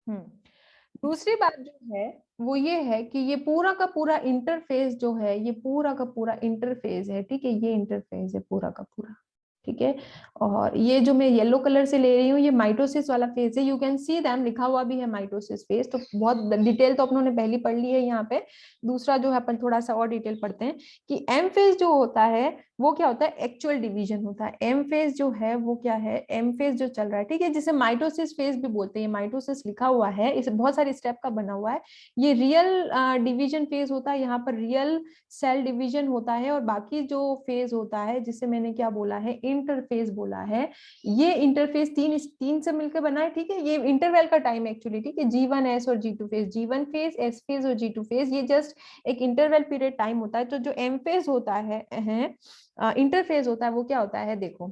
दूसरी बात जो है वो ये है कि ये पूरा का पूरा इंटरफेस जो है, ये पूरा का पूरा इंटरफेस है, ठीक है, ये इंटरफेस है पूरा का पूरा, ठीक है। और ये जो मैं येलो कलर से ले रही हूँ, ये माइटोसिस वाला फेज है। यू कैन सी दैम, लिखा हुआ भी है माइटोसिस फेज। तो बहुत डिटेल तो अपनों ने पहली पढ़ ली है यहाँ पे। दूसरा जो है अपन थोड़ा सा और डिटेल पढ़ते हैं कि एम फेज जो होता है वो क्या होता है, एक्चुअल डिवीजन होता है। एम फेज जो है वो क्या है, एम फेज जो चल रहा है, ठीक है, जिसे माइटोसिस फेज भी बोलते हैं। माइटोसिस लिखा हुआ है, इसे बहुत सारे स्टेप का बना हुआ है। ये रियल डिवीजन फेज होता है, यहाँ पर रियल सेल डिवीजन होता है। और बाकी जो फेज होता है जिसे मैंने क्या बोला है, इंटरफेज बोला है। ये इंटरफेस तीन से मिलकर बना है, ठीक है। ये इंटरवल का टाइम एक्चुअली, ठीक है, G1S और G2 phase, G1 phase, S phase और G2 फेज, ये जस्ट एक इंटरवल पीरियड टाइम होता है। तो जो एम फेज होता है, इंटरफेज होता है, वो क्या होता है देखो,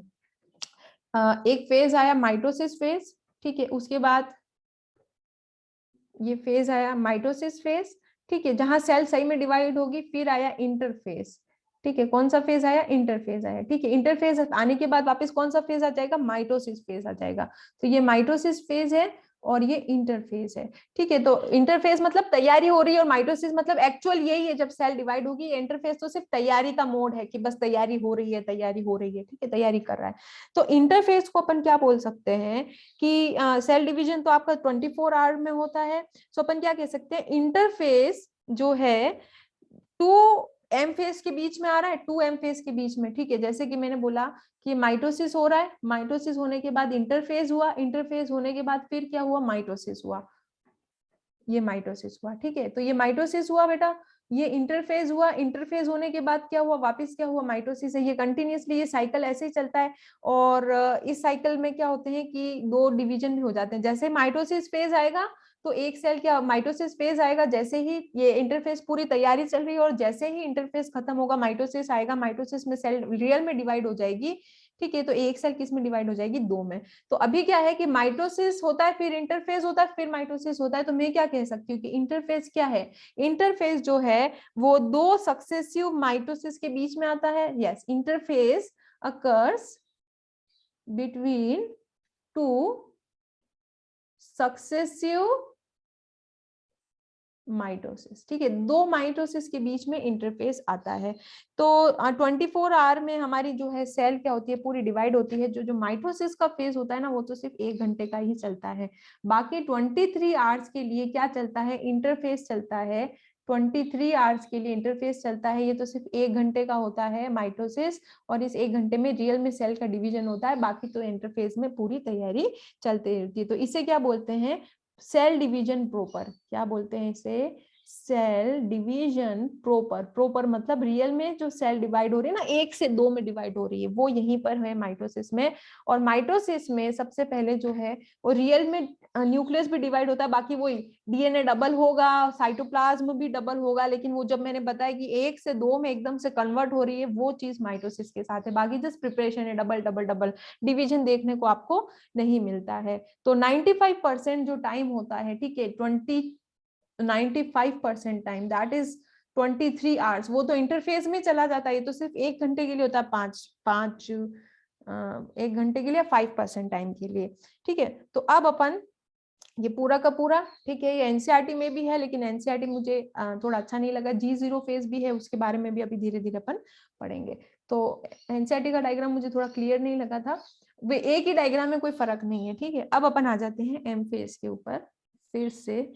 एक फेज आया माइटोसिस फेज, ठीक है, उसके बाद ये फेज आया माइटोसिस फेज, ठीक है, जहां सेल सही में डिवाइड होगी। फिर आया इंटरफेज, ठीक है, कौन सा फेज आया, इंटरफेज आया, ठीक है। इंटरफेज आने के बाद वापस कौन सा फेज आ जाएगा, माइटोसिस फेज आ जाएगा। तो ये माइटोसिस फेज है और ये इंटरफेज है, ठीक है। तो इंटरफेज मतलब तैयारी हो रही है और माइटोसिस मतलब एक्चुअल यही है जब सेल डिवाइड होगी। इंटरफेज तो सिर्फ तैयारी का मोड है कि बस तैयारी हो रही है, तैयारी हो रही है, ठीक है, तैयारी कर रहा है। तो इंटरफेज को अपन क्या बोल सकते हैं कि सेल डिवीजन तो आपका 24 आवर में होता है। सो अपन क्या कह सकते हैं, इंटरफेस जो है टू एम फेज के बीच में आ रहा है, टू एम फेज के बीच में, ठीक है। जैसे कि मैंने बोला कि माइटोसिस हो रहा है, माइटोसिस होने के बाद इंटरफेज हुआ, इंटरफेज होने के बाद फिर क्या हुआ, माइटोसिस हुआ, ये माइटोसिस हुआ, ठीक है। तो ये माइटोसिस हुआ बेटा, ये इंटरफेज हुआ, इंटरफेज होने के बाद क्या हुआ, वापस क्या हुआ, माइटोसिस है। ये कंटिन्यूअसली ये साइकिल ऐसे ही चलता है। और इस साइकिल में क्या होते हैं कि दो डिवीजन भी हो जाते हैं। जैसे माइटोसिस फेज आएगा तो एक सेल क्या, माइटोसिस फेज आएगा जैसे ही ये इंटरफेस पूरी तैयारी चल रही है, और जैसे ही इंटरफेस खत्म होगा माइटोसिस आएगा। माइटोसिस में सेल रियल में डिवाइड हो जाएगी, ठीक है। तो एक सेल किस में डिवाइड हो जाएगी, दो में। तो अभी क्या है कि माइटोसिस होता है, फिर इंटरफेज होता है, फिर माइटोसिस होता है। तो मैं क्या कह सकती हूँ कि इंटरफेज क्या है, इंटरफेज जो है वो दो सक्सेसिव माइटोसिस के बीच में आता है। Yes, interphase occurs between two successive mitosis, ठीक है, दो माइटोसिस के बीच में इंटरफेस आता है। तो 24 आवर में हमारी जो है सेल क्या होती है, पूरी डिवाइड होती है। जो माइटोसिस का फेज होता है ना, वो तो सिर्फ 1 घंटे का ही चलता है। बाकी 23 आवर्स के लिए क्या चलता है, इंटरफेस चलता है। 23 आवर्स के लिए इंटरफेस चलता है। ये तो सिर्फ 1 घंटे का होता है माइटोसिस, और इस 1 घंटे में रियल में सेल का डिवीजन होता है। बाकी तो इंटरफेस में पूरी तैयारी चलती रहती है। तो इसे क्या बोलते हैं, सेल डिवीजन प्रॉपर। क्या बोलते हैं इसे, सेल डिवीजन प्रॉपर। प्रॉपर मतलब रियल में जो सेल डिवाइड हो रही है ना, 1 से 2 में डिवाइड हो रही है, वो यहीं पर है माइटोसिस में। और माइटोसिस में सबसे पहले जो है वो रियल में न्यूक्लियस भी डिवाइड होता है। बाकी वही डीएनए डबल होगा, साइटोप्लाज्म भी डबल होगा, लेकिन वो जब मैंने बताया कि 1 से 2 में एकदम से कन्वर्ट हो रही है, वो चीज माइटोसिस के साथ है। बाकी जस्ट प्रिपरेशन है, डबल डबल डबल डिवीजन देखने को आपको नहीं मिलता है। तो 95% जो टाइम होता है, ठीक है, 95% टाइम, दैट इज 23 आवर्स, वो तो इंटरफेस में चला जाता है। ये तो सिर्फ 1 घंटे के लिए होता है, 1 घंटे के लिए 5% टाइम के लिए, ठीक है। तो अब अपन ये पूरा का पूरा, ठीक है, ये एनसीईआरटी में भी है, लेकिन एनसीईआरटी मुझे थोड़ा अच्छा नहीं लगा। G0 फेज भी है, उसके बारे में भी अभी धीरे धीरे अपन पढ़ेंगे। तो एनसीईआरटी का डायग्राम मुझे थोड़ा क्लियर नहीं लगा था। वे एक ही डायग्राम में कोई फर्क नहीं है, ठीक है। अब अपन आ जाते हैं एम फेज के ऊपर। फिर से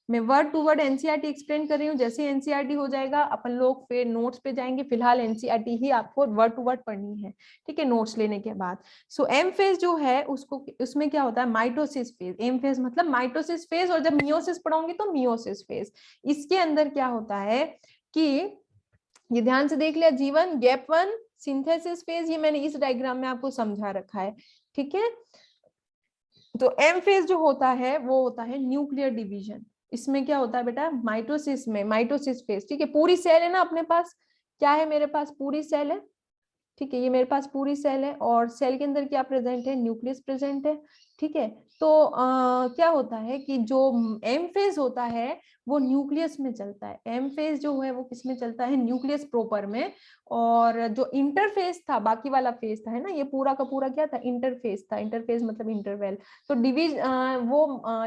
मैं word to word NCERT explain कर रही हूँ। जैसे एनसीईआरटी हो जाएगा अपन लोग फिर नोट्स पे जाएंगे। फिलहाल एनसीईआरटी ही आपको वर्ड टू वर्ड पढ़नी है, ठीक है, नोट्स लेने के बाद। सो एम फेज जो है उसको, उसमें क्या होता है, माइटोसिस फेज। एम फेज मतलब माइटोसिस फेज, और जब मियोसिस पढ़ोगे तो मियोसिस फेज। इसके अंदर क्या होता है कि ये ध्यान से देख लिया, जीवन गैप 1 सिंथेसिस फेज, ये मैंने इस डायग्राम में आपको समझा रखा है, ठीक है। तो एम फेज जो होता है वो होता है न्यूक्लियर डिवीजन। इसमें क्या होता है बेटा, माइटोसिस में, माइटोसिस फेज, ठीक है। पूरी सेल है ना अपने पास, क्या है मेरे पास, पूरी सेल है, ठीक है, ये मेरे पास पूरी सेल है। और सेल के अंदर क्या प्रेजेंट है, न्यूक्लियस प्रेजेंट है, ठीक है। तो क्या होता है कि जो एम फेज होता है वो न्यूक्लियस में चलता है। एम फेज जो है वो किस में चलता है, न्यूक्लियस प्रोपर में। और जो इंटरफेस था, बाकी वाला फेज था, है ना, ये पूरा का पूरा क्या था, इंटरफेस था। इंटरफेस मतलब इंटरवेल। तो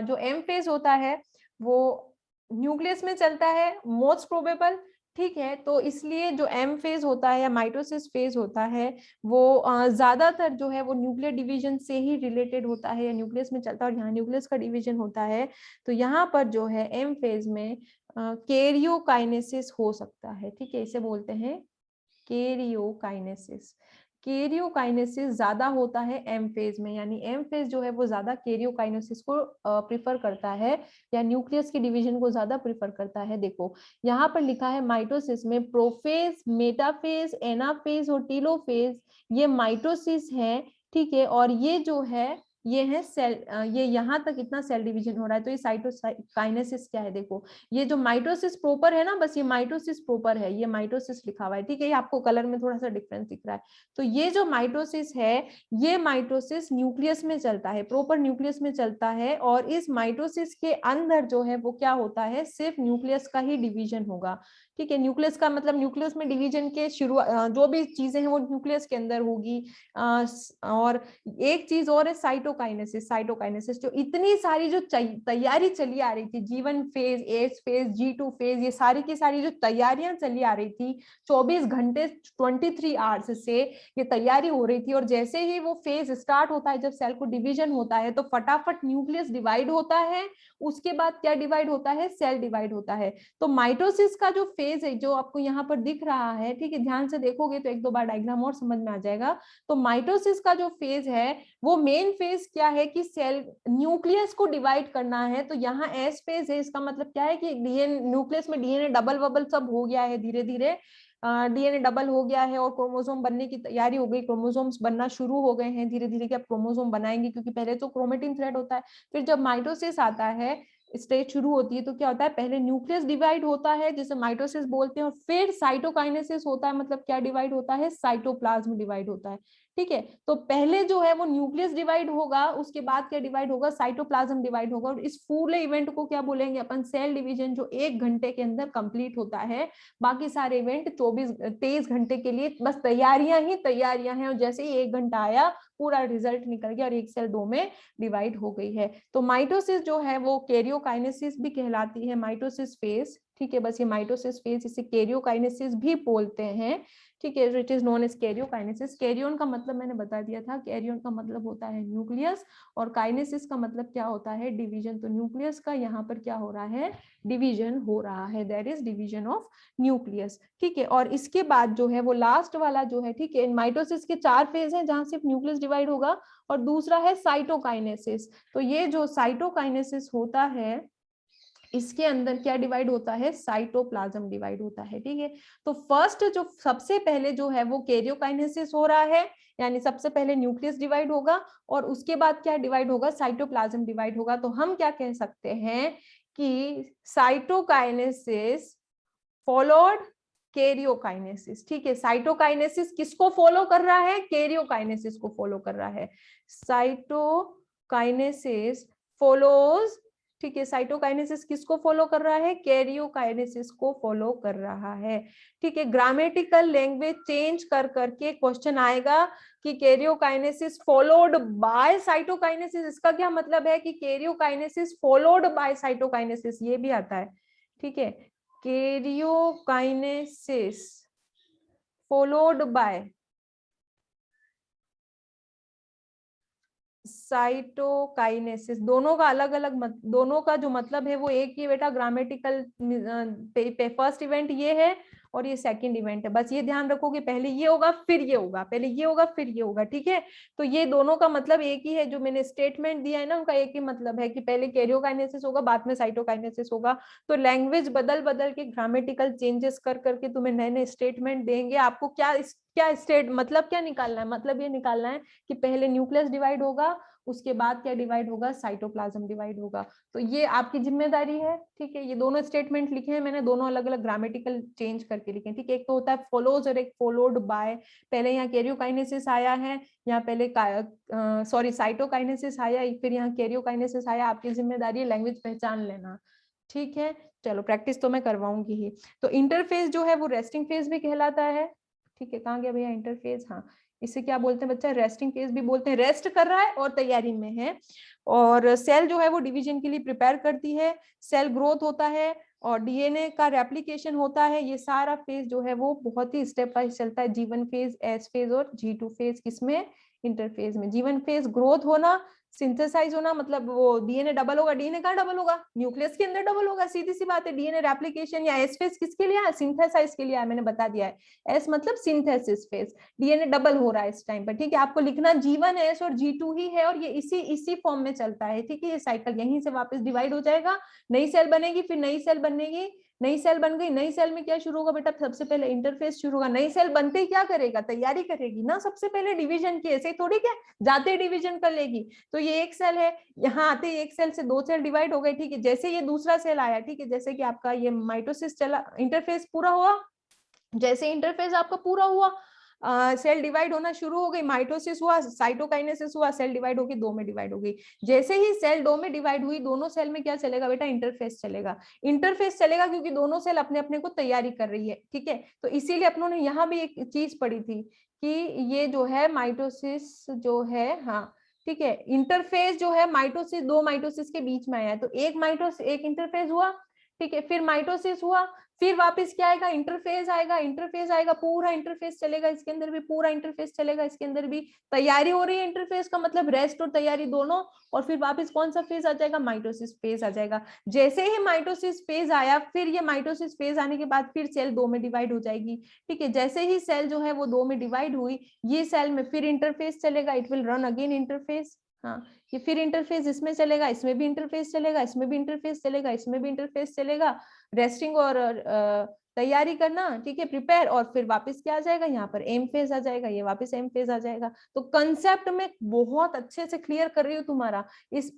जो एम फेज होता है वो न्यूक्लियस में चलता है मोस्ट प्रोबेबल। ठीक है, तो इसलिए जो एम फेज होता है या माइटोसिस फेज होता है वो ज्यादातर जो है वो न्यूक्लियर डिवीजन से ही रिलेटेड होता है या न्यूक्लियस में चलता है, और यहाँ न्यूक्लियस का डिवीजन होता है। तो यहाँ पर जो है एम फेज में कैरियोकाइनेसिस हो सकता है। ठीक है, इसे बोलते हैं कैरियोकाइनेसिस। कैरियोकाइनेसिस ज्यादा होता है एम फेज में, यानी एम फेज जो है वो ज्यादा कैरियोकाइनेसिस को प्रिफर करता है या न्यूक्लियस की डिवीजन को ज्यादा प्रिफर करता है। देखो यहाँ पर लिखा है माइटोसिस में प्रोफेज, मेटाफेज, एनाफेज और टीलोफेज, ये माइटोसिस है। ठीक है, और ये जो है ये है सेल, ये यहाँ तक इतना सेल डिवीजन हो रहा है, तो ये साइटोकाइनेसिस क्या है, देखो ये जो माइटोसिस प्रॉपर है ना, बस ये माइटोसिस प्रॉपर है, ये माइटोसिस लिखा हुआ है। ठीक है, ये आपको कलर में थोड़ा सा डिफरेंस दिख रहा है। तो ये जो माइटोसिस है, ये माइटोसिस न्यूक्लियस में चलता है, प्रॉपर न्यूक्लियस में चलता है। और इस माइटोसिस के अंदर जो है वो क्या होता है, सिर्फ न्यूक्लियस का ही डिवीजन होगा। ठीक है, न्यूक्लियस का मतलब न्यूक्लियस में डिवीजन के शुरुआत जो भी चीजें हैं वो न्यूक्लियस के अंदर होगी। और एक चीज और है साइटोकाइनेसिस। साइटोकाइनेसिस जो इतनी सारी जो तैयारी चली आ रही थी, G1 phase, S phase, G2 phase, ये सारी की सारी जो तैयारियां चली आ रही थी 24 घंटे 23 आवर्स से ये तैयारी हो रही थी। और जैसे ही वो फेज स्टार्ट होता है, जब सेल को डिवीजन होता है, तो फटाफट न्यूक्लियस डिवाइड होता है। उसके बाद क्या डिवाइड होता है, सेल डिवाइड होता है। तो माइटोसिस का जो फेज है जो आपको यहाँ पर दिख रहा है, ठीक है, ध्यान से देखोगे तो एक दो बार डायग्राम और समझ में आ जाएगा। तो माइटोसिस का जो फेज है वो मेन फेज क्या है कि सेल न्यूक्लियस को डिवाइड करना है। तो यहाँ एस फेज है, इसका मतलब क्या है कि डीएनए न्यूक्लियस में डीएनए डबल वबल सब हो गया है, धीरे धीरे डीएनए डबल हो गया है और क्रोमोसोम बनने की तैयारी हो गई, क्रोमोसोम्स बनना शुरू हो गए हैं धीरे धीरे कि अब क्रोमोसोम बनाएंगे, क्योंकि पहले तो क्रोमेटिन थ्रेड होता है। फिर जब माइटोसिस आता है, स्टेज शुरू होती है, तो क्या होता है, पहले न्यूक्लियस डिवाइड होता है जिसे माइटोसिस बोलते हैं, और फिर साइटोकाइनेसिस होता है। मतलब क्या डिवाइड होता है, साइटोप्लाज्म डिवाइड होता है। ठीक है, तो पहले जो है वो न्यूक्लियस डिवाइड होगा, उसके बाद क्या डिवाइड होगा, साइटोप्लाज्म डिवाइड होगा। और इस पूरे इवेंट को क्या बोलेंगे अपन, सेल डिवीजन, जो 1 घंटे के अंदर कंप्लीट होता है। बाकी सारे इवेंट 23 घंटे के लिए बस तैयारियां ही तैयारियां हैं, और जैसे ही 1 घंटा आया पूरा रिजल्ट निकल गया और एक सेल 2 में डिवाइड हो गई है। तो माइटोसिस जो है वो कैरियोकाइनेसिस भी कहलाती है, माइटोसिस फेज। ठीक है, बस ये माइटोसिस फेज, इसे कैरियोकाइनेसिस भी बोलते हैं। ठीक है, it is known as karyokinesis. Karyon का मतलब मैंने बता दिया था, कैरियन का मतलब होता है न्यूक्लियस, और काइनेसिस का मतलब क्या होता है, डिवीजन। तो न्यूक्लियस का यहाँ पर क्या हो रहा है, डिवीजन हो रहा है, that is division of nucleus. ठीक है, और इसके बाद जो है वो लास्ट वाला जो है, ठीक है, माइटोसिस के 4 फेज हैं जहां सिर्फ न्यूक्लियस डिवाइड होगा, और दूसरा है साइटोकाइनेसिस। तो ये जो साइटोकाइनेसिस होता है इसके अंदर क्या डिवाइड होता है, साइटोप्लाज्म डिवाइड होता है। ठीक है, तो फर्स्ट जो सबसे पहले जो है वो कैरियोकाइनेसिस हो रहा है, यानी सबसे पहले न्यूक्लियस डिवाइड होगा और उसके बाद क्या डिवाइड होगा, साइटोप्लाज्म डिवाइड होगा। तो हम क्या कह सकते हैं कि साइटोकाइनेसिस फॉलोड कैरियोकाइनेसिस। ठीक है, साइटोकाइनेसिस किसको फॉलो कर रहा है, कैरियोकाइनेसिस को फॉलो कर रहा है। साइटोकाइनेसिस फॉलोज, ठीक है, साइटोकाइनेसिस किसको फॉलो कर रहा है, कैरियोकाइनेसिस को फॉलो कर रहा है। ठीक है, ग्रामेटिकल लैंग्वेज चेंज कर करके क्वेश्चन आएगा कि कैरियोकाइनेसिस फॉलोड बाय साइटोकाइनेसिस, इसका क्या मतलब है कि कैरियोकाइनेसिस फॉलोड बाय साइटोकाइनेसिस, ये भी आता है। ठीक है, कैरियोकाइनेसिस फॉलोड बाय साइटोकाइनेसिस, दोनों का अलग अलग दोनों का जो मतलब है वो एक ही बेटा, ग्रामेटिकल फर्स्ट इवेंट ये है और ये सेकंड इवेंट है। बस ये ध्यान रखो कि पहले ये होगा फिर ये होगा, पहले ये होगा फिर ये होगा। ठीक है, तो ये दोनों का मतलब एक ही है, जो मैंने स्टेटमेंट दिया है ना उनका एक ही मतलब है कि पहले कैरियोकाइनेसिस होगा बाद में साइटोकाइनेसिस होगा। तो लैंग्वेज बदल बदल के ग्रामेटिकल चेंजेस कर करके तुम्हें नए नए स्टेटमेंट देंगे। आपको क्या क्या स्टेट मतलब क्या निकालना है, मतलब ये निकालना है कि पहले न्यूक्लियस डिवाइड होगा उसके बाद क्या डिवाइड होगा, साइटोप्लाज्म डिवाइड होगा। तो ये आपकी जिम्मेदारी है, ठीक है। ये दोनों स्टेटमेंट लिखे हैं मैंने, दोनों अलग अलग ग्रामेटिकल चेंज करके लिखे हैं, ठीक है। एक तो होता है फॉलोज और एक फॉलोड बाय। पहले यहाँ कैरियोकाइनेसिस आया है, यहाँ पहले सॉरी साइटोकाइनेसिस आया, फिर यहाँ कैरियोकाइनेसिस आया। आपकी जिम्मेदारी है लैंग्वेज पहचान लेना, ठीक है। चलो प्रैक्टिस तो मैं करवाऊंगी ही। तो इंटरफेस जो है वो रेस्टिंग फेज भी कहलाता है, ठीक है। कहाँ गया भैया इंटरफेस, हाँ। इसे क्या बोलते हैं बच्चा, रेस्टिंग फेज भी बोलते हैं, रेस्ट कर रहा है और तैयारी में है। और सेल जो है वो डिवीजन के लिए प्रिपेयर करती है, सेल ग्रोथ होता है और डीएनए का रेप्लिकेशन होता है। ये सारा फेज जो है वो बहुत ही स्टेप वाइज चलता है, G1 फेज, S फेज और G2 फेज। किसमें, इंटरफेज में। G1 फेज ग्रोथ होना, सिंथेसाइज होना, मतलब वो डीएनए डबल होगा। डीएनए कहाँ डबल होगा, न्यूक्लियस के अंदर डबल होगा, सीधी सी बात है। डीएनए रेप्लिकेशन या एस फेज किसके लिए है, सिंथेसाइज के लिए है, मैंने बता दिया है। एस मतलब सिंथेसिस फेज, डीएनए डबल हो रहा है इस टाइम पर, ठीक है। आपको लिखना G1 S और G2 ही है और ये इसी फॉर्म में चलता है, ठीक है। ये साइकिल यहीं से वापस डिवाइड हो जाएगा, नई सेल बनेगी, फिर नई सेल बनेगी, नई सेल बन गई, नई सेल में क्या शुरू होगा बेटा, सबसे पहले इंटरफेस शुरू होगा। नई सेल बनते ही क्या करेगा, तैयारी करेगी ना सबसे पहले डिवीजन की, ऐसे थोड़ी क्या जाते डिवीजन कर लेगी। तो ये एक सेल है, यहाँ आते ही एक सेल से दो सेल डिवाइड हो गए, ठीक है। जैसे ये दूसरा सेल आया, ठीक है, जैसे कि आपका ये माइटोसिस चला, इंटरफेस पूरा हुआ, जैसे इंटरफेस आपका पूरा हुआ, सेल डिवाइड होना शुरू हो गई, माइटोसिस हुआ, साइटोकाइनेसिस हुआ, सेल डिवाइड होगी, दो में डिवाइड हो गई। जैसे ही सेल दो में डिवाइड हुई, दोनों सेल में क्या चलेगा बेटा, इंटरफेस चलेगा। इंटरफेस चलेगा क्योंकि दोनों सेल अपने अपने को तैयारी कर रही है, ठीक है। तो इसीलिए अपनों ने यहाँ भी एक चीज पढ़ी थी कि ये जो है माइटोसिस जो है, हाँ ठीक है, इंटरफेस जो है माइटोसिस, दो माइटोसिस के बीच में आया है, तो एक इंटरफेस हुआ, ठीक है, फिर माइटोसिस हुआ, फिर वापस क्या आएगा, इंटरफेस आएगा, इंटरफेस आएगा, पूरा इंटरफेस चलेगा, इसके अंदर भी पूरा इंटरफेस चलेगा, इसके अंदर भी तैयारी हो रही है इंटरफेस का मतलब रेस्ट और तैयारी दोनों। और फिर वापस कौन सा फेज आ जाएगा, माइटोसिस फेज आ जाएगा। जैसे ही माइटोसिस फेज आया, फिर ये माइटोसिस फेज आने के बाद फिर सेल दो में डिवाइड हो जाएगी, ठीक है। जैसे ही सेल जो है वो दो में डिवाइड हुई, ये सेल में फिर इंटरफेस चलेगा, it will run again interface, हाँ। ये फिर इंटरफेस इसमें चलेगा, इसमें भी इंटरफेस चलेगा, इसमें भी इंटरफेस चलेगा, इसमें भी इंटरफेस चलेगा, रेस्टिंग और तैयारी करना, ठीक है, प्रिपेयर। और फिर वापस क्या आ जाएगा, यहाँ पर एम फेज आ जाएगा, ये वापस एम फेज आ जाएगा। तो कंसेप्ट में बहुत अच्छे से क्लियर कर रही हूँ तुम्हारा। इस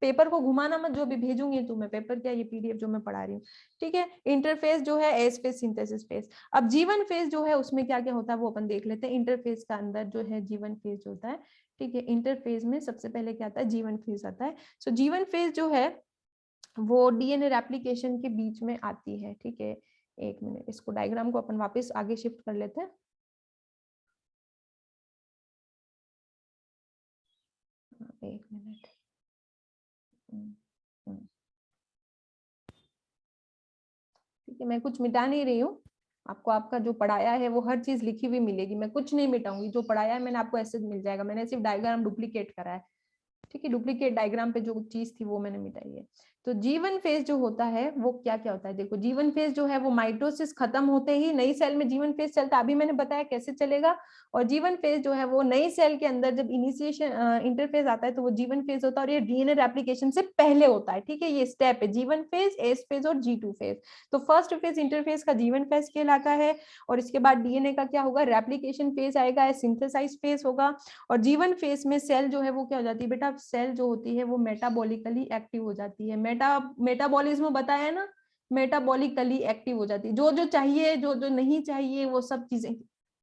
पेपर को घुमाना मत, जो भी भेजूंगी तुम्हें पेपर, क्या ये पीडीएफ जो मैं पढ़ा रही हूँ, ठीक है। इंटरफेस जो है एस फेज, सिंथेसिस फेज। अब G1 फेज जो है उसमें क्या क्या होता है वो अपन देख लेते हैं। इंटरफेस का अंदर जो है G1 फेज होता है, ठीक है। इंटरफेज में सबसे पहले क्या आता है, G1 फेज आता है। सो G1 फेज जो है वो डीएनए रेप्लिकेशन के बीच में आती है, ठीक है। एक मिनट, इसको डायग्राम को अपन वापस आगे शिफ्ट कर लेते हैं। एक मिनट, ठीक है, मैं कुछ मिटा नहीं रही हूँ आपको। आपका जो पढ़ाया है वो हर चीज लिखी हुई मिलेगी, मैं कुछ नहीं मिटाऊंगी। जो पढ़ाया है मैंने आपको ऐसे मिल जाएगा, मैंने सिर्फ डायग्राम डुप्लीकेट करा है, ठीक है। डुप्लीकेट डायग्राम पे जो चीज थी वो मैंने मिटाई है। तो G1 फेज जो होता है वो क्या क्या होता है, देखो G1 फेज जो है वो माइटोसिस खत्म होते ही नई सेल में G1 फेज चलता है, अभी मैंने बताया कैसे चलेगा। और G1 फेज जो है वो नई सेल के अंदर जब इनिशिएशन इंटरफेज आता है तो वो G1 फेज होता है, और ये डीएनए रेप्लिकेशन से पहले होता है, ठीक है। ये स्टेप है G1 फेज, एस फेज और G2 फेज। तो फर्स्ट फेज इंटरफेज का G1 फेज कहलाता है, और इसके बाद डीएनए का क्या होगा, रेप्लिकेशन फेज आएगा, सिंथेसाइज फेज होगा। और G1 फेज में सेल जो है वो क्या हो जाती है बेटा, सेल जो होती है वो मेटाबॉलिकली एक्टिव हो जाती है। मेटाबॉलिज्म बताया ना, मेटाबॉलिकली एक्टिव हो जाती है, जो जो चाहिए, जो जो नहीं चाहिए वो सब चीजें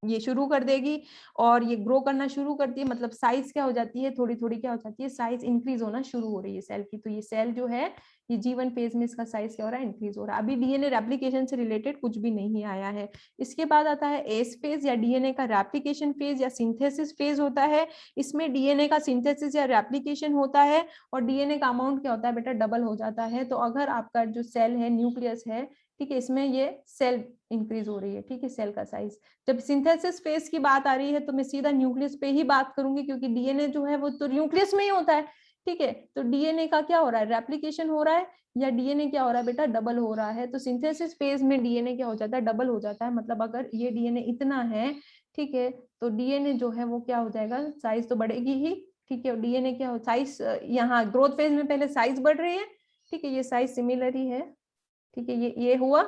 ये शुरू कर देगी। और ये ग्रो करना शुरू करती है, मतलब साइज क्या हो जाती है, थोड़ी थोड़ी क्या हो जाती है, साइज इंक्रीज होना शुरू हो रही है सेल की। तो ये सेल जो है ये G1 फेज में इसका साइज क्या हो रहा है, इंक्रीज हो रहा है। अभी डीएनए रेप्लिकेशन से रिलेटेड कुछ भी नहीं आया है। इसके बाद आता है एस फेज या डीएनए का रेप्लिकेशन फेज या सिंथेसिस फेज होता है। इसमें डीएनए का सिंथेसिस या रेप्लिकेशन होता है और डीएनए का अमाउंट क्या होता है बेटा, डबल हो जाता है। तो अगर आपका जो सेल है, न्यूक्लियस है, ठीक है, इसमें ये सेल इंक्रीज हो रही है, ठीक है, सेल का साइज। जब सिंथेसिस फेज की बात आ रही है तो मैं सीधा न्यूक्लियस पे ही बात करूंगी, क्योंकि डीएनए जो है वो तो न्यूक्लियस में ही होता है, ठीक है। तो डीएनए का क्या हो रहा है, रेप्लिकेशन हो रहा है, या डीएनए क्या हो रहा है बेटा, डबल हो रहा है। तो सिंथेसिस फेज में डीएनए क्या हो जाता है, डबल हो जाता है। मतलब अगर ये डीएनए इतना है, ठीक है, तो डीएनए जो है वो क्या हो जाएगा, साइज तो बढ़ेगी ही, ठीक है। डीएनए क्या हो, साइज यहाँ ग्रोथ फेज में पहले साइज बढ़ रही है, ठीक है, ये साइज सिमिलर ही है, ठीक है, ये हुआ,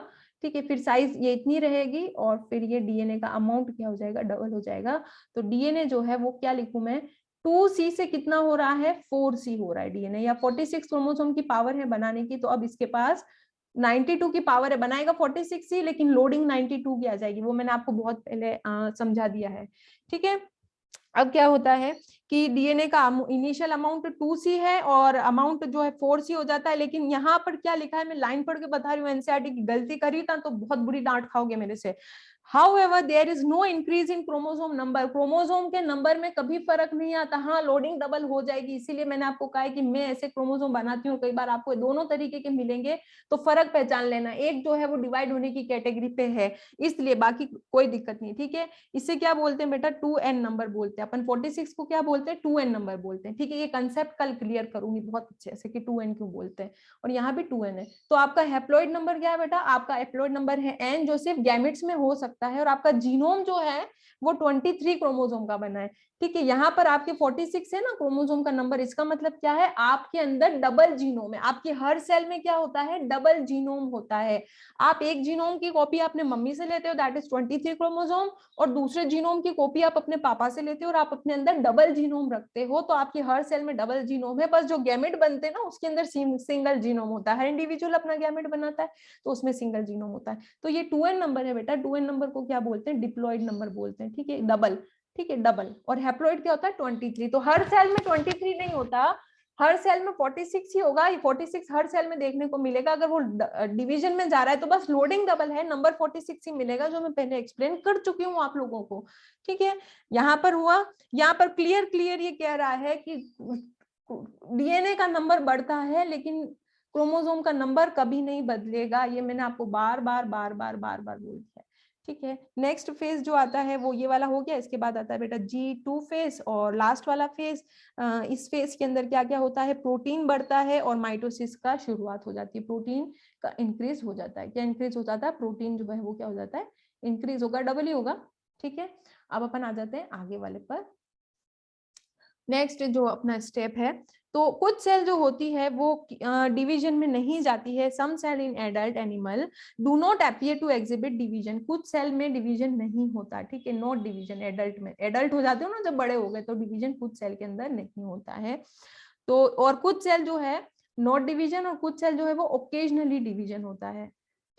ठीक है। फिर साइज ये इतनी रहेगी और फिर ये डीएनए का अमाउंट क्या हो जाएगा, डबल हो जाएगा। तो डीएनए जो है वो क्या लिखूं मैं, 2C से कितना हो रहा है, 4C हो रहा है डीएनए, या 46 क्रोमोसोम की पावर है बनाने की, तो अब इसके पास 92 की पावर है, बनाएगा 46 ही, लेकिन लोडिंग 92 की आ जाएगी, वो मैंने आपको बहुत पहले समझा दिया है, ठीक है। अब क्या होता है कि डीएनए का इनिशियल अमाउंट 2C है और अमाउंट जो है 4C हो जाता है, लेकिन यहाँ पर क्या लिखा है, मैं लाइन पढ़ के बता रही हूँ, एनसीईआरटी की गलती करी था तो बहुत बुरी डांट खाओगे मेरे से। However, there is no increase in chromosome number. Chromosome के नंबर में कभी फर्क नहीं आता, हाँ लोडिंग डबल हो जाएगी, इसीलिए मैंने आपको कहा है कि मैं ऐसे क्रोमोसोम बनाती हूँ, कई बार आपको दोनों तरीके के मिलेंगे, तो फर्क पहचान लेना, एक जो है वो डिवाइड होने की कैटेगरी पे है, इसलिए बाकी कोई दिक्कत नहीं, ठीक है। इसे क्या बोलते हैं बेटा, 2n नंबर बोलते हैं अपन, 46 को क्या बोलते हैं, 2n नंबर बोलते हैं, ठीक है। ये कंसेप्ट कल क्लियर करूंगी बहुत अच्छे से कि 2n क्यों बोलते हैं, और यहाँ भी 2n है। तो आपका हैप्लॉइड नंबर क्या है बेटा, आपका हैप्लॉइड नंबर है n, जो सिर्फ गैमेट्स में हो सकता है, और आपका जीनोम जो है वो 23 क्रोमोसोम का बना है, ठीक है। यहाँ पर आपके 46 है ना क्रोमोसोम का नंबर, इसका मतलब क्या है, आपके अंदर डबल जीनोम है, आपके हर सेल में क्या होता है, डबल जीनोम होता है। आप एक जीनोम की कॉपी अपने मम्मी से लेते हो, दैट इज 23 क्रोमोसोम, और दूसरे जीनोम की कॉपी आप अपने पापा से लेते हो, और आप अपने अंदर डबल जीनोम रखते हो, तो आपके हर सेल में डबल जीनोम है, बस जो गैमेट बनते हैं ना उसके अंदर सिंगल जीनोम होता है, हर इंडिविजुअल अपना गैमेट बनाता है तो उसमें सिंगल जीनोम होता है। तो ये 2n नंबर है बेटा, 2n नंबर को क्या बोलते हैं, डिप्लॉइड नंबर बोलते हैं, ठीक है, डबल, ठीक है, डबल। और हैप्लॉइड क्या होता है, 23। तो हर सेल में 23 नहीं होता, हर सेल में 46 ही होगा, 46 हर सेल में देखने को मिलेगा, अगर वो डिवीजन में जा रहा है तो बस लोडिंग डबल है, नंबर 46 ही मिलेगा, जो मैं पहले एक्सप्लेन कर चुकी हूँ आप लोगों को, ठीक है। यहाँ पर हुआ, यहाँ पर क्लियर ये कह रहा है कि डीएनए का नंबर बढ़ता है लेकिन क्रोमोसोम का नंबर कभी नहीं बदलेगा, ये मैंने आपको बार बार बोल दिया, ठीक है। नेक्स्ट फेज जो आता है वो ये वाला हो गया, इसके बाद आता है बेटा G2 फेज, और लास्ट वाला फेज, इस फेज के अंदर क्या क्या होता है, प्रोटीन बढ़ता है और माइटोसिस का शुरुआत हो जाती है, प्रोटीन का इंक्रीज हो जाता है, क्या इंक्रीज हो जाता है, प्रोटीन जो है वो क्या हो जाता है, इंक्रीज होगा, डबल ही होगा, ठीक है। अब अपन आ जाते हैं आगे वाले पर। नेक्स्ट जो अपना स्टेप है, तो कुछ सेल जो होती है वो डिवीजन में नहीं जाती है, some cell in adult animal do not appear to exhibit division, कुछ सेल में डिवीजन नहीं होता, ठीक है, नॉट डिवीजन, एडल्ट में, एडल्ट हो जाते हो ना जब बड़े हो गए, तो डिवीजन कुछ सेल के अंदर नहीं होता है। तो और कुछ सेल जो है नॉट डिवीजन, और कुछ सेल जो है वो ओकेजनली डिवीजन होता है,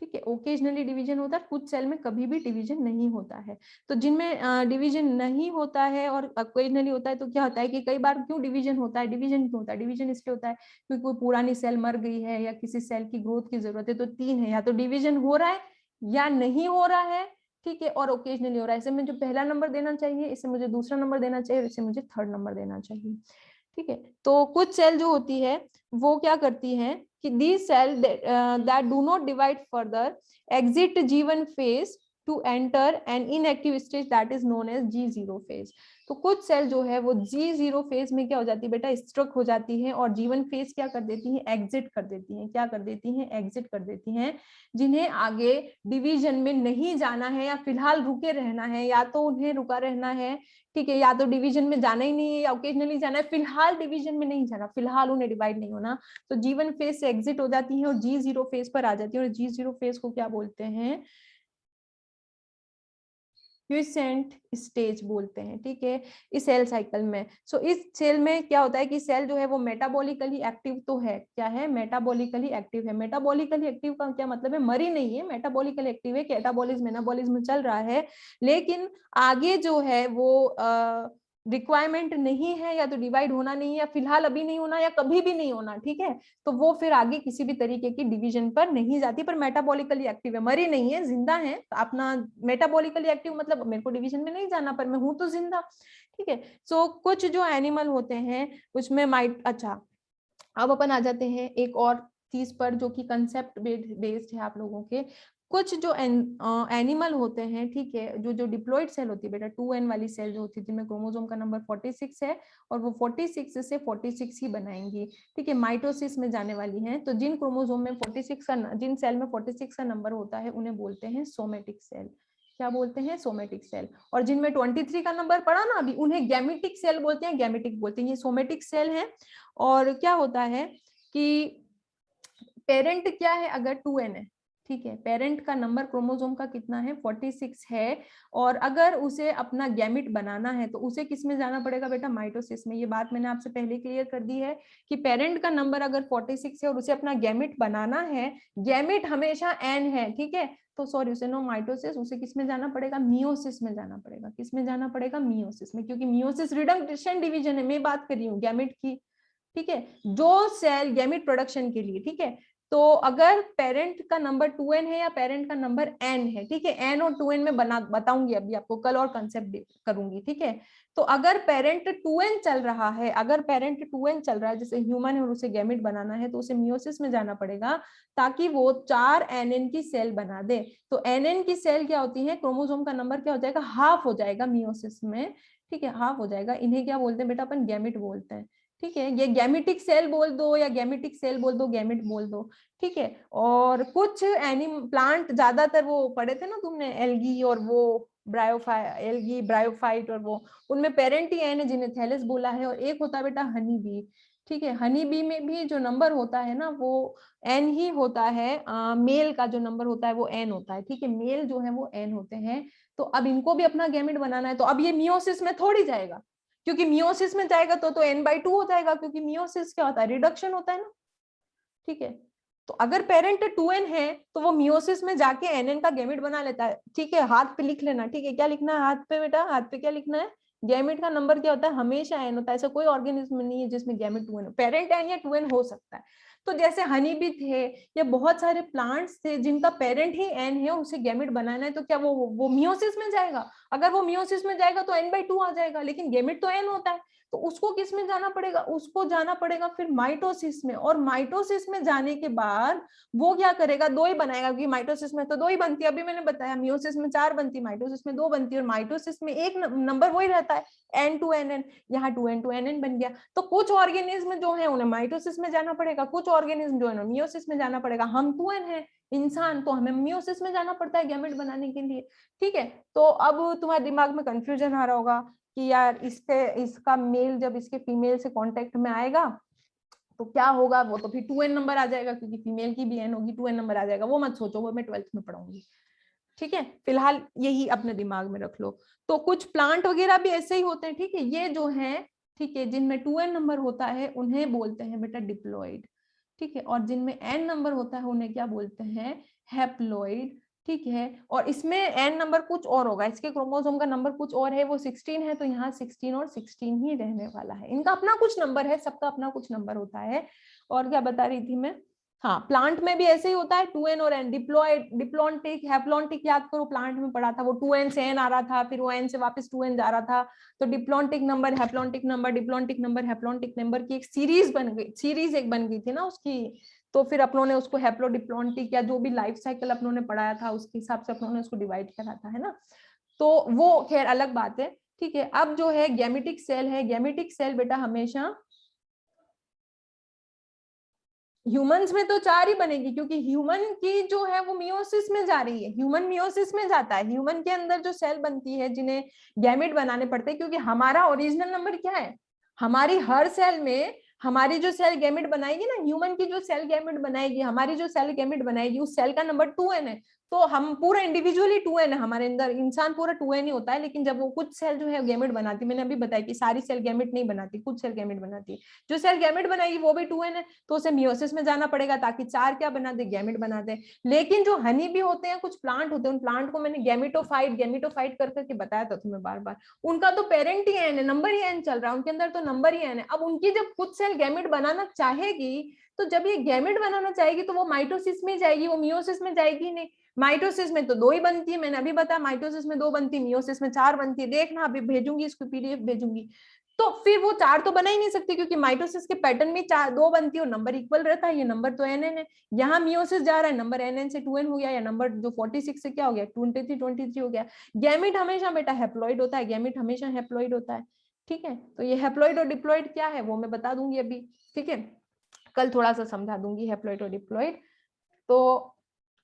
ठीक है, ओकेजनली डिवीजन होता है, कुछ सेल में कभी भी डिवीजन नहीं होता है। तो जिनमें डिवीजन नहीं होता है और ओकेजनली होता है, तो क्या होता है कि कई बार क्यों डिवीजन होता है, डिवीजन क्यों होता है, डिवीजन इसलिए होता है क्योंकि कोई पुरानी सेल मर गई है या किसी सेल की ग्रोथ की जरूरत है, तो तीन है, या तो डिवीजन हो रहा है या नहीं हो रहा है, ठीक है, और ओकेजनली हो रहा है, इसे मुझे पहला नंबर देना चाहिए, इसे मुझे दूसरा नंबर देना चाहिए, और इसे मुझे थर्ड नंबर देना चाहिए, ठीक है। तो कुछ सेल जो होती है वो क्या करती है कि these cells that do not divide further exit G1 phase to enter an inactive stage that is known as G0 phase। तो कुछ सेल जो है वो G0 फेज में क्या हो जाती है बेटा, स्ट्रक हो जाती है, और G1 फेज क्या कर देती है, एग्जिट कर देती है, क्या कर देती है, एग्जिट कर देती हैं, जिन्हें आगे डिवीजन में नहीं जाना है या फिलहाल रुके रहना है, या तो उन्हें रुका रहना है, ठीक है, या तो डिवीजन में जाना ही नहीं है या ओकेजनली जाना है, फिलहाल डिवीजन में नहीं जाना, फिलहाल उन्हें डिवाइड नहीं होना, तो G1 फेज से एग्जिट हो जाती है और G0 फेज पर आ जाती है, और G0 फेज को क्या बोलते हैं, क्विसेंट स्टेज बोलते हैं, ठीक है, इस सेल साइकिल में। सो इस सेल में क्या होता है कि सेल जो है वो मेटाबॉलिकली एक्टिव तो है, क्या है, मेटाबॉलिकली एक्टिव है, मेटाबॉलिकली एक्टिव का क्या मतलब है, मरी नहीं है, मेटाबॉलिकली एक्टिव है, कैटाबॉलिज्म मेटाबॉलिज्म चल रहा है, लेकिन आगे जो है वो रिक्वायरमेंट नहीं है, या तो डिवाइड होना नहीं है, या फिलहाल अभी नहीं होना, या कभी भी नहीं होना, ठीक है, तो वो फिर आगे किसी भी तरीके की डिवीजन पर नहीं जाती, पर मेटाबॉलिकली एक्टिव है, मरी नहीं है, जिंदा है, तो अपना मेटाबॉलिकली एक्टिव मतलब मेरे को डिवीजन में नहीं जाना पर मैं हूं तो जिंदा, ठीक है। सो कुछ जो एनिमल होते हैं उसमें माइट, अच्छा अब अपन आ जाते हैं एक और चीज पर जो कि कंसेप्ट बेस्ड है आप लोगों के। कुछ जो एनिमल होते हैं, ठीक है, जो जो डिप्लॉइड सेल होती है बेटा, 2n वाली सेल जो होती है जिनमें क्रोमोसोम का नंबर 46 है, और वो 46 से 46 ही बनाएंगी, ठीक है, माइटोसिस में जाने वाली हैं, तो जिन क्रोमोसोम में 46 का, जिन सेल में 46 का नंबर होता है उन्हें बोलते हैं सोमेटिक सेल, क्या बोलते हैं, सोमेटिक सेल, और जिनमें 23 का नंबर पड़ा ना अभी, उन्हें गैमेटिक सेल बोलते हैं, गैमेटिक बोलते हैं, ये सोमेटिक सेल है। और क्या होता है कि पेरेंट क्या है, अगर 2n है, ठीक है, पेरेंट का नंबर क्रोमोसोम का कितना है 46 है, और अगर उसे अपना गैमिट बनाना है तो उसे किस में जाना पड़ेगा बेटा, माइटोसिस में। ये बात मैंने आपसे पहले क्लियर कर दी है कि पेरेंट का नंबर अगर 46 है और उसे अपना गैमिट बनाना है, गैमिट हमेशा n है, ठीक है, तो सॉरी उसे नो माइटोसिस, उसे किस में जाना पड़ेगा, मियोसिस में जाना पड़ेगा। किस में जाना पड़ेगा, मियोसिस में, क्योंकि मियोसिस रिडक्शन डिवीजन है, मैं बात कर रही हूँ गैमिट की, ठीक है, जो सेल गैमिट प्रोडक्शन के लिए, ठीक है। तो अगर पेरेंट का नंबर 2n है या पेरेंट का नंबर n है, ठीक है, n और 2n में बताऊंगी अभी आपको, कल और कंसेप्ट करूंगी, ठीक है। तो अगर पेरेंट 2n चल रहा है, अगर पेरेंट 2n चल रहा है, जैसे ह्यूमन है और उसे गैमिट बनाना है, तो उसे मियोसिस में जाना पड़ेगा ताकि वो 4 nn की सेल बना दे। तो nn की सेल क्या होती है, क्रोमोसोम का नंबर क्या हो जाएगा, हाफ हो जाएगा मियोसिस में, ठीक है, हाफ हो जाएगा। इन्हें क्या बोलते हैं बेटा, अपन गैमिट बोलते हैं, ठीक है। ये गैमेटिक सेल बोल दो या गैमेटिक सेल बोल दो, गैमेट बोल दो, ठीक है। और कुछ प्लांट, ज्यादातर वो पढ़े थे ना तुमने, एल्गी और वो एल्गी ब्रायोफाइट, और वो उनमें पेरेंट ही है जिन्हें थैलेस बोला है, और एक होता है बेटा हनी बी, ठीक है। हनी बी में भी जो नंबर होता है ना वो एन ही होता है, मेल का जो नंबर होता है वो एन होता है, ठीक है, मेल जो है वो एन होते हैं। तो अब इनको भी अपना गैमेट बनाना है, तो अब ये मियोसिस में थोड़ी जाएगा, क्योंकि मियोसिस में जाएगा तो n/2 हो जाएगा, क्योंकि मियोसिस क्या होता है, रिडक्शन होता है ना, ठीक है। तो अगर पेरेंट 2n है तो वो मियोसिस में जाके nn का गैमेट बना लेता है, ठीक है। हाथ पे लिख लेना, ठीक है, क्या लिखना है हाथ पे बेटा, हाथ पे क्या लिखना है, गैमेट का नंबर क्या होता है, हमेशा n होता है। ऐसा कोई ऑर्गेनिज्म नहीं है जिसमें गैमेट 2n हो, पेरेंट n या 2n हो सकता है। तो जैसे हनी भी थे या बहुत सारे प्लांट्स थे जिनका पेरेंट ही n है और उसे गैमेट बनाना है, तो क्या वो मियोसिस में जाएगा, अगर वो मियोसिस में जाएगा तो n/2 आ जाएगा, लेकिन गैमेट तो n होता है, तो उसको किस में जाना पड़ेगा, उसको जाना पड़ेगा फिर माइटोसिस में। और माइटोसिस में जाने के बाद वो क्या करेगा, 2 ही बनाएगा, क्योंकि माइटोसिस में तो 2 ही बनती है, अभी मैंने बताया मियोसिस में 4 बनती, माइटोसिस में 2 बनती है, और माइटोसिस में एक नंबर वही रहता है n/2nn, यहाँ 2n/2nn बन गया। तो कुछ ऑर्गेनिज्म जो है उन्हें माइटोसिस में जाना पड़ेगा, कुछ ऑर्गेनिज्म जो है मियोसिस में जाना पड़ेगा। हम 2n है इंसान, तो हमें मियोसिस में जाना पड़ता है गैमेट बनाने के लिए, ठीक है। तो अब तुम्हारे दिमाग में कंफ्यूजन आ रहा होगा कि यार इससे इसका मेल जब इसके फीमेल से कांटेक्ट में आएगा तो क्या होगा, वो तो फिर 2n नंबर आ जाएगा, क्योंकि फीमेल की भी n होगी, 2n नंबर आ जाएगा। वो मत सोचो, वो मैं 12th में पढ़ाऊंगी, ठीक है। फिलहाल यही अपने दिमाग में रख लो। तो कुछ प्लांट वगैरह भी ऐसे ही होते हैं, ठीक है, ये जो है, ठीक है, जिनमें 2n नंबर होता है उन्हें बोलते हैं बेटा डिप्लॉइड, ठीक है, और जिनमें n नंबर होता है उन्हें क्या बोलते हैं, हैप्लॉइड, ठीक है। और इसमें n नंबर कुछ और होगा, इसके क्रोमोसोम का नंबर कुछ और है, वो 16 है, तो यहाँ 16 और 16 ही रहने वाला है। इनका अपना कुछ नंबर है, सबका अपना कुछ नंबर होता है। और क्या बता रही थी मैं, हाँ, प्लांट में भी ऐसे ही होता है, 2n और n, डिप्लॉइड, डिप्लॉन्टिक, हैप्लॉन्टिक याद करो, प्लांट में पढ़ा था, वो 2n से n आ रहा था, फिर वो n से वापस 2n जा रहा था। तो diplontic number, haplontic number, diplontic number, haplontic number की एक सीरीज बन गई, सीरीज एक बन गई थी ना उसकी। तो फिर अपनों ने उसको हैप्लोडिप्लॉन्टिक या जो भी लाइफ साइकिल अपनों ने पढ़ाया था उसके हिसाब से अपनों ने उसको डिवाइड करा था, है ना। तो वो खैर अलग बात है, ठीक है। अब जो है गैमेटिक सेल है, गैमेटिक सेल बेटा हमेशा ह्यूमंस में तो 4 ही बनेगी, क्योंकि ह्यूमन की जो है वो मियोसिस में जा रही है, ह्यूमन मियोसिस में जाता है। ह्यूमन के अंदर जो सेल बनती है जिन्हें गैमेट बनाने पड़ते हैं, क्योंकि हमारा ओरिजिनल नंबर क्या है, हमारी हर सेल में, हमारी जो सेल गैमेट बनाएगी ना, ह्यूमन की जो सेल गैमेट बनाएगी, हमारी जो सेल गैमेट बनाएगी, उस सेल का नंबर 2n है। तो हम पूरा इंडिविजुअली 2n है, हमारे अंदर इंसान पूरा 2n ही होता है। लेकिन जब वो कुछ सेल जो है गैमेट बनाती, मैंने अभी बताया कि सारी सेल गैमेट नहीं बनाती, कुछ सेल गैमेट बनाती है, जो सेल गैमेट बनाएगी वो भी 2n है, तो उसे मियोसिस में जाना पड़ेगा ताकि 4 क्या बना दे, गैमेट बना दे। लेकिन जो हनी भी होते हैं, कुछ प्लांट होते हैं, उन प्लांट को मैंने गैमेटोफाइट गैमेटोफाइट कर करके बताया था तुम्हें बार बार, उनका तो पेरेंट ही एन है, नंबर ही एन चल रहा है, उनके अंदर तो नंबर ही एन है। अब उनकी जब खुद सेल गैमेट बनाना चाहेगी, तो जब ये गैमेट बनाना चाहेगी तो वो माइटोसिस में जाएगी, वो मियोसिस में जाएगी नहीं। माइटोसिस में तो 2 ही बनती है, मैंने अभी बताया, माइटोसिस में 2 बनती है, मियोसिस में 4 बनती है। देखना अभी भेजूंगी, इसको पीडीएफ भेजूंगी। तो फिर वो 4 तो बना ही नहीं सकती, क्योंकि माइटोसिस के पैटर्न में 2 बनती है और नंबर इक्वल रहता है, ये नंबर तो एन है। यहाँ मियोसिस जा रहा है, नंबर एन से 2n हो गया, या नंबर जो 46 से क्या हो गया, 23 हो गया। गैमेट हमेशा बेटा हैप्लॉइड होता है, गैमेट हमेशा हैप्लॉइड होता है, ठीक है। तो ये हैप्लॉइड और डिप्लॉइड क्या है वो मैं बता दूंगी अभी, ठीक है, कल थोड़ा सा समझा दूंगी हैप्लॉइड और डिप्लॉइड। तो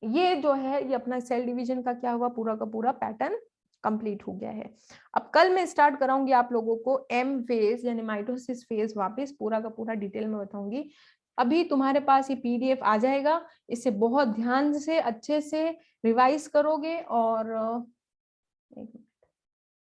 ये जो है ये अपना सेल डिवीजन का क्या हुआ, पूरा का पूरा पैटर्न कंप्लीट हो गया है। अब कल मैं स्टार्ट कराऊंगी आप लोगों को एम फेज यानी माइटोसिस फेज, वापस पूरा का पूरा डिटेल में बताऊंगी। अभी तुम्हारे पास ये पीडीएफ आ जाएगा, इसे बहुत ध्यान से अच्छे से रिवाइज करोगे और